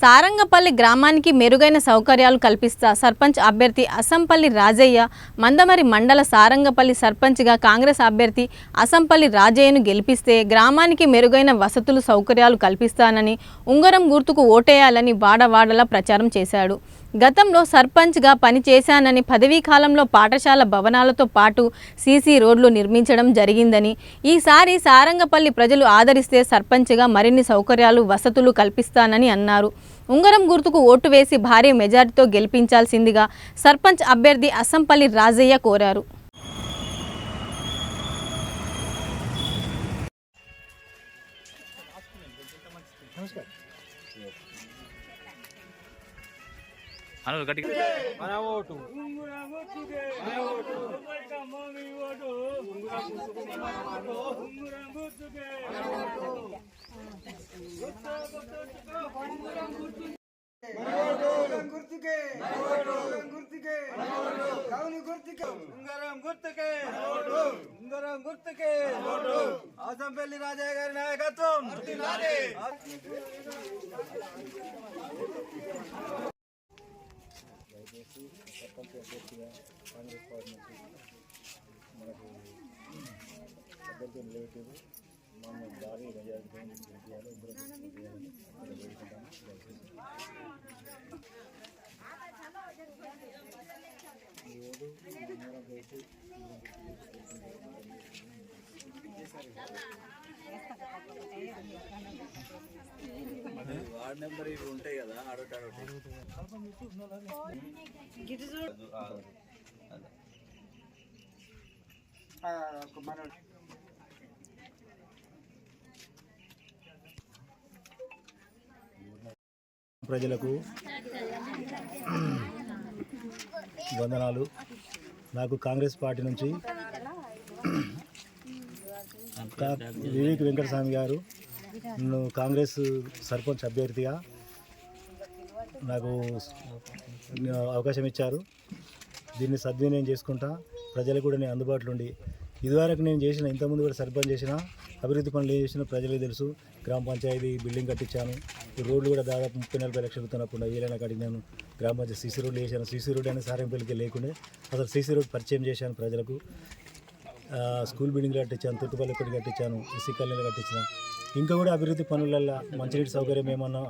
సారంగపల్లి గ్రామానికి మెరుగైన సౌకర్యాలు కల్పిస్తా సర్పంచ్ అభ్యర్థి అసంపల్లి రాజయ్య మందమరి మండల సారంగపల్లి సర్పంచ్గా కాంగ్రెస్ అభ్యర్థి అసంపల్లి రాజయ్యను గెలిపిస్తే గ్రామానికి మెరుగైన వసతులు సౌకర్యాలు కల్పిస్తానని ఉంగరం గుర్తుకు ఓటేయాలని వాడవాడలా ప్రచారం చేశాడు. గతంలో సర్పంచ్గా పనిచేశానని పదవీ కాలంలో పాఠశాల భవనాలతో పాటు సీసీ రోడ్లు నిర్మించడం జరిగిందని ఈసారి సారంగపల్లి ప్రజలు ఆదరిస్తే సర్పంచ్గా మరిన్ని సౌకర్యాలు వసతులు కల్పిస్తానని అన్నారు. ఉంగరం గుర్తుకు ఓటు వేసి భారీ మెజార్టీతో గెలిపించాల్సిందిగా సర్పంచ్ అభ్యర్థి అసంపల్లి రాజయ్య కోరారు. అసంపల్లి రాజయ్య గారి నాయకత్వం. సర్పంచ్ అభ్యర్థిగా కాంగ్రెస్ పార్టీ నుంచి మనకు అభ్యర్థులు నిలబెట్టారు. మనం భారీ మెజారిటీతో గెలిపించాలి, వేడుకుంటాము. వార్డ్ నెంబర్ ఇవి ఉంటాయి కదా, ప్రజలకు వందనాలు. నాకు కాంగ్రెస్ పార్టీ నుంచి వివేక్ వెంకటస్వామి గారు కాంగ్రెస్ సర్పంచ్ అభ్యర్థిగా నాకు అవకాశం ఇచ్చారు. దీన్ని సద్వినియోగం చేసుకుంటా ప్రజలకు కూడా నేను అందుబాటులో ఉండి ఇదివరకు నేను చేసిన ఇంతకుముందు కూడా సర్పంచ్ చేసిన అభివృద్ధి పనులు ఏం చేసినా ప్రజలకు తెలుసు. గ్రామ పంచాయతీ బిల్డింగ్ కట్టించాను. ఈ రోడ్లు కూడా దాదాపు 30-40 లక్షలతో అప్పుడు ఏలైనా కడిగినాను. గ్రామ పంచాయతీ సీసీ రోడ్లు వేసాను. సీసీ రోడ్ అనేది సారంపల్లికి లేకుండే అసలు సీసీ రోడ్ పరిచయం చేశాను ప్రజలకు. స్కూల్ బిల్డింగ్లు కట్టించాను, తొట్టుపల్లి ఒకటి కట్టించాను, ఎస్సీ కాలనీలు కట్టించాను. ఇంకా కూడా అభివృద్ధి పనులల్లో మంచినీటి సౌకర్యం ఏమన్నా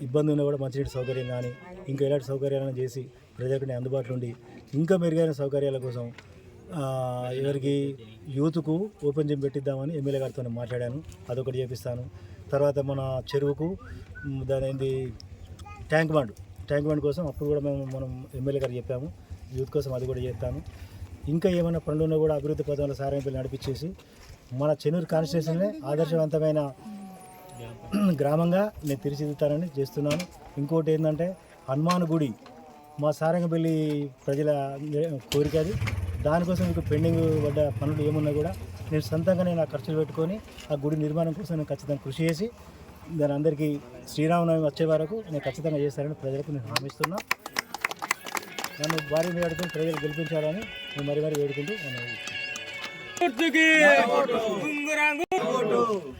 ఇబ్బంది ఉన్నా కూడా మంచినీటి సౌకర్యం కానీ ఇంకా ఎలాంటి సౌకర్యాలను చేసి ప్రజలకు నేను అందుబాటులో ఉండి ఇంకా మెరుగైన సౌకర్యాల కోసం ఎవరికి యూత్కు ఓపెన్ జిమ్ పెట్టిద్దామని ఎమ్మెల్యే గారితో మాట్లాడాను. అదొకటి చేపిస్తాను. తర్వాత మన చెరువుకు దాని ఏంది ట్యాంక్ బండ్ కోసం అప్పుడు కూడా మనం ఎమ్మెల్యే గారు చెప్పాము. యూత్ కోసం అది కూడా చేస్తాను. ఇంకా ఏమైనా పనులు ఉన్నా కూడా అభివృద్ధి పథకంలో సారంపల్లి నడిపించేసి మన చెన్నూరు కాన్స్టిట్యూషన్నే ఆదర్శవంతమైన గ్రామంగా నేను తీర్చిదిద్దుతానని చేస్తున్నాను. ఇంకోటి ఏంటంటే హనుమాన్ గుడి మా సారంగపల్లి ప్రజల కోరిక అది. దానికోసం మీకు పెండింగ్ పడ్డ పనులు ఏమున్నా కూడా నేను సొంతంగా నేను ఆ ఖర్చులు పెట్టుకొని ఆ గుడి నిర్మాణం కోసం నేను ఖచ్చితంగా కృషి చేసి దాని అందరికీ శ్రీరామనవమి వచ్చే వరకు నేను ఖచ్చితంగా చేస్తానని ప్రజలకు నేను హామీస్తున్నా. నన్ను భారీ వేడుకొని ప్రజలు గెలిపించాలని నేను మరీ వేడుకుంటూ